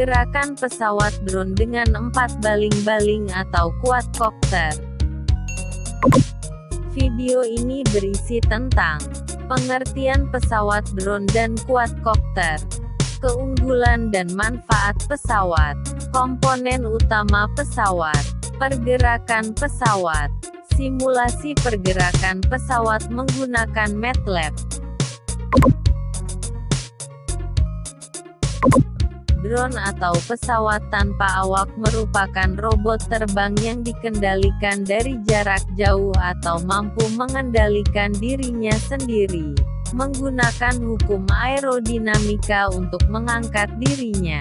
Pergerakan pesawat drone dengan 4 baling-baling atau quadcopter. Video ini berisi tentang pengertian pesawat drone dan quadcopter, keunggulan dan manfaat pesawat, komponen utama pesawat, pergerakan pesawat, simulasi pergerakan pesawat menggunakan MATLAB. Drone atau pesawat tanpa awak merupakan robot terbang yang dikendalikan dari jarak jauh atau mampu mengendalikan dirinya sendiri, menggunakan hukum aerodinamika untuk mengangkat dirinya.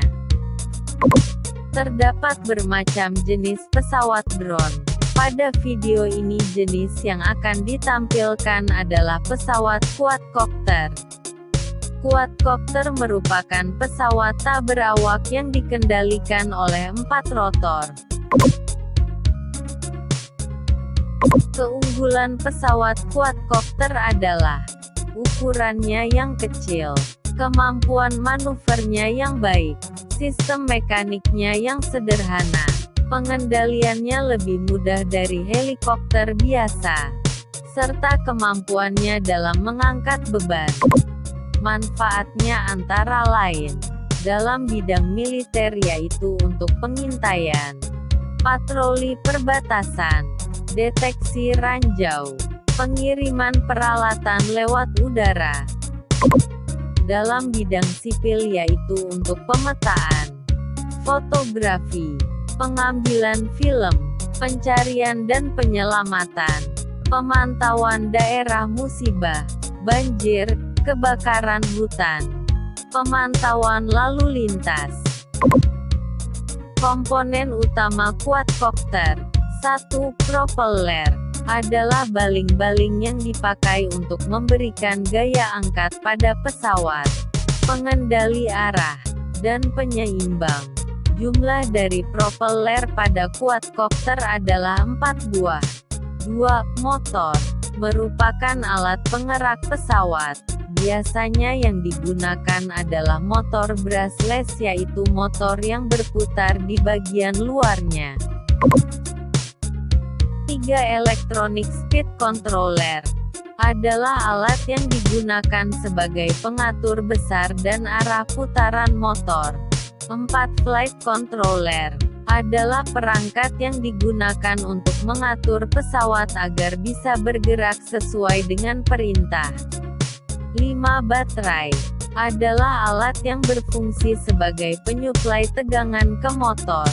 Terdapat bermacam jenis pesawat drone. Pada video ini jenis yang akan ditampilkan adalah pesawat quadcopter. Quadcopter merupakan pesawat tak berawak yang dikendalikan oleh 4 rotor. Keunggulan pesawat quadcopter adalah ukurannya yang kecil, kemampuan manuvernya yang baik, sistem mekaniknya yang sederhana, pengendaliannya lebih mudah dari helikopter biasa, serta kemampuannya dalam mengangkat beban. Manfaatnya antara lain dalam bidang militer yaitu untuk pengintaian, patroli perbatasan, deteksi ranjau, pengiriman peralatan lewat udara. Dalam bidang sipil yaitu untuk pemetaan, fotografi, pengambilan film, pencarian dan penyelamatan, pemantauan daerah musibah, banjir, kebakaran hutan, pemantauan lalu lintas. Komponen utama quadcopter. 1. Propeller adalah baling-baling yang dipakai untuk memberikan gaya angkat pada pesawat, pengendali arah, dan penyeimbang. Jumlah dari propeller pada quadcopter adalah 4 buah. 2. Motor merupakan alat penggerak pesawat. Biasanya yang digunakan adalah motor brushless yaitu motor yang berputar di bagian luarnya. 3. Electronic Speed Controller adalah alat yang digunakan sebagai pengatur besar dan arah putaran motor. 4. Flight Controller adalah perangkat yang digunakan untuk mengatur pesawat agar bisa bergerak sesuai dengan perintah. 5. Baterai adalah alat yang berfungsi sebagai penyuplai tegangan ke motor.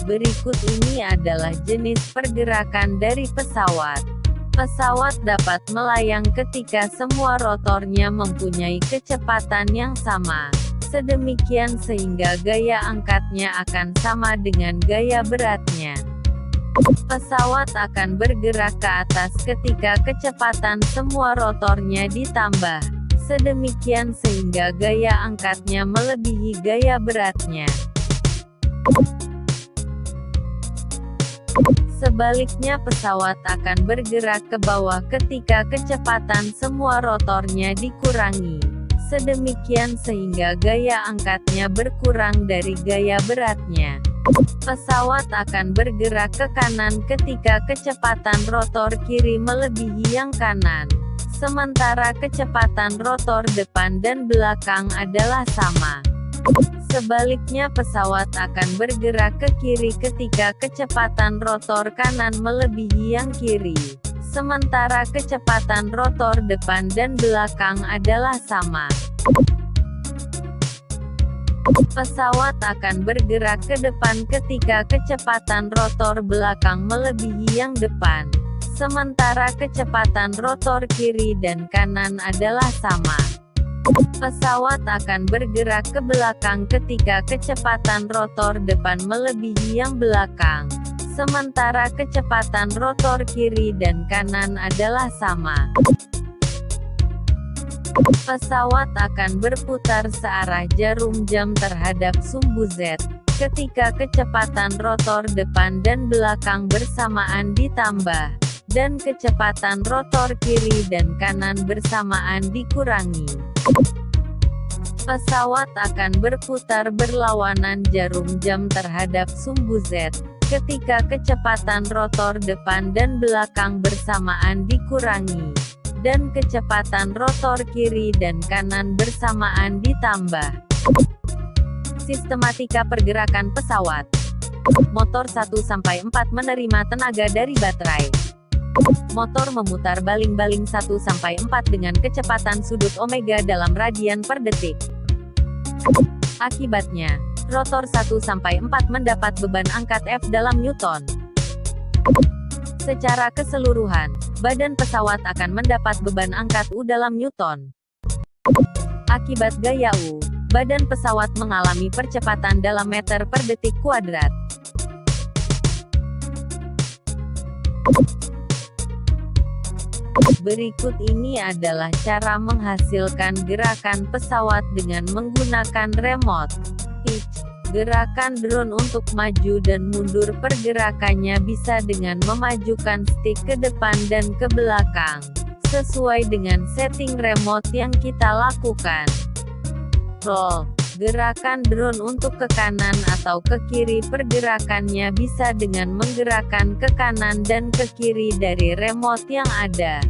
Berikut ini adalah jenis pergerakan dari pesawat. Pesawat dapat melayang ketika semua rotornya mempunyai kecepatan yang sama, sedemikian sehingga gaya angkatnya akan sama dengan gaya beratnya. Pesawat akan bergerak ke atas ketika kecepatan semua rotornya ditambah, sedemikian sehingga gaya angkatnya melebihi gaya beratnya. Sebaliknya pesawat akan bergerak ke bawah ketika kecepatan semua rotornya dikurangi, sedemikian sehingga gaya angkatnya berkurang dari gaya beratnya. Pesawat akan bergerak ke kanan ketika kecepatan rotor kiri melebihi yang kanan, sementara kecepatan rotor depan dan belakang adalah sama. Sebaliknya pesawat akan bergerak ke kiri ketika kecepatan rotor kanan melebihi yang kiri, sementara kecepatan rotor depan dan belakang adalah sama. Pesawat akan bergerak ke depan ketika kecepatan rotor belakang melebihi yang depan, sementara kecepatan rotor kiri dan kanan adalah sama. Pesawat akan bergerak ke belakang ketika kecepatan rotor depan melebihi yang belakang, sementara kecepatan rotor kiri dan kanan adalah sama. Pesawat akan berputar searah jarum jam terhadap sumbu Z, ketika kecepatan rotor depan dan belakang bersamaan ditambah, dan kecepatan rotor kiri dan kanan bersamaan dikurangi. Pesawat akan berputar berlawanan jarum jam terhadap sumbu Z, ketika kecepatan rotor depan dan belakang bersamaan dikurangi, dan kecepatan rotor kiri dan kanan bersamaan ditambah. Sistematika pergerakan pesawat. Motor 1-4 menerima tenaga dari baterai. Motor memutar baling-baling 1-4 dengan kecepatan sudut omega dalam radian per detik. Akibatnya, rotor 1-4 mendapat beban angkat F dalam Newton. Secara keseluruhan, badan pesawat akan mendapat beban angkat U dalam Newton. Akibat gaya U, badan pesawat mengalami percepatan dalam meter per detik kuadrat. Berikut ini adalah cara menghasilkan gerakan pesawat dengan menggunakan remote. Pitch. Gerakan drone untuk maju dan mundur pergerakannya bisa dengan memajukan stick ke depan dan ke belakang, sesuai dengan setting remote yang kita lakukan. Roll. Gerakan drone untuk ke kanan atau ke kiri pergerakannya bisa dengan menggerakkan ke kanan dan ke kiri dari remote yang ada.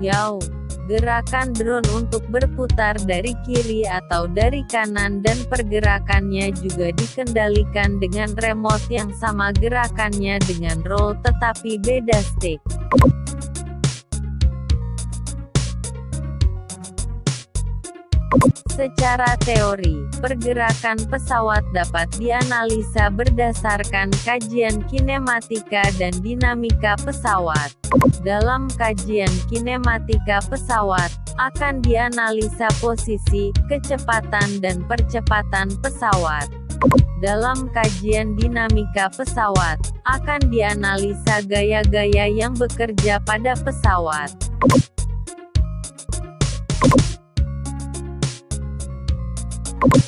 Yaw. Gerakan drone untuk berputar dari kiri atau dari kanan dan pergerakannya juga dikendalikan dengan remote yang sama gerakannya dengan roll tetapi beda stick. Secara teori, pergerakan pesawat dapat dianalisa berdasarkan kajian kinematika dan dinamika pesawat. Dalam kajian kinematika pesawat, akan dianalisa posisi, kecepatan dan percepatan pesawat. Dalam kajian dinamika pesawat, akan dianalisa gaya-gaya yang bekerja pada pesawat.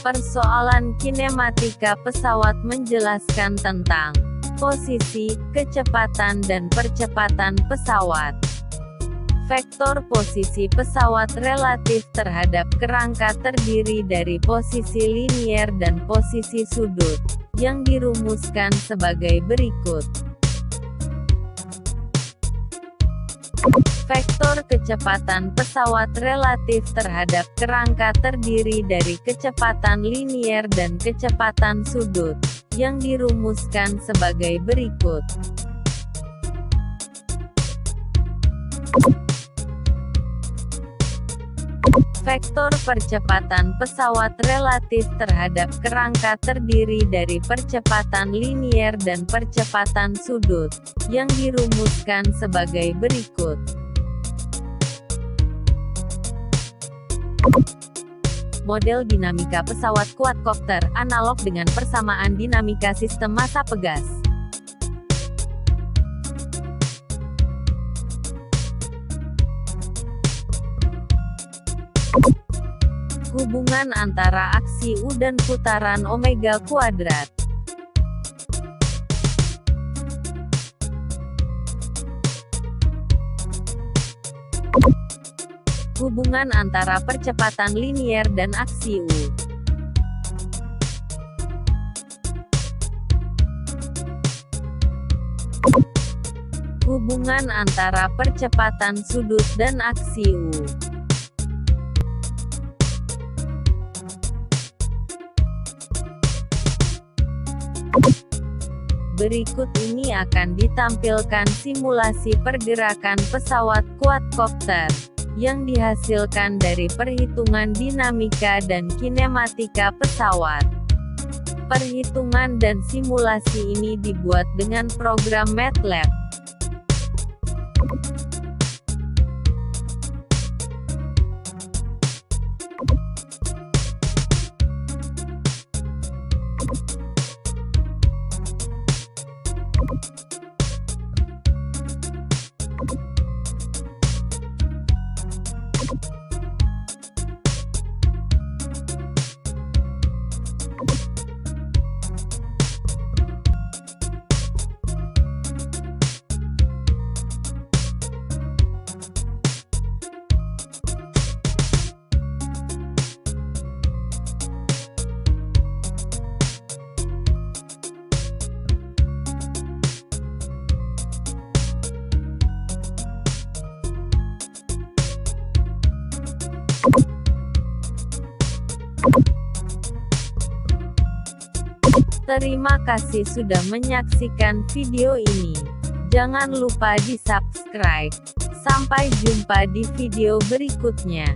Persoalan kinematika pesawat menjelaskan tentang posisi, kecepatan dan percepatan pesawat. Vektor posisi pesawat relatif terhadap kerangka terdiri dari posisi linier dan posisi sudut, yang dirumuskan sebagai berikut. Vektor kecepatan pesawat relatif terhadap kerangka terdiri dari kecepatan linier dan kecepatan sudut, yang dirumuskan sebagai berikut. Vektor percepatan pesawat relatif terhadap kerangka terdiri dari percepatan linier dan percepatan sudut, yang dirumuskan sebagai berikut. Model dinamika pesawat quadcopter, analog dengan persamaan dinamika sistem massa pegas. Hubungan antara aksi U dan putaran omega kuadrat. Hubungan antara percepatan linier dan aksi U. Hubungan antara percepatan sudut dan aksi U. Berikut ini akan ditampilkan simulasi pergerakan pesawat quadcopter, yang dihasilkan dari perhitungan dinamika dan kinematika pesawat. Perhitungan dan simulasi ini dibuat dengan program MATLAB. Terima kasih sudah menyaksikan video ini. Jangan lupa di subscribe. Sampai jumpa di video berikutnya.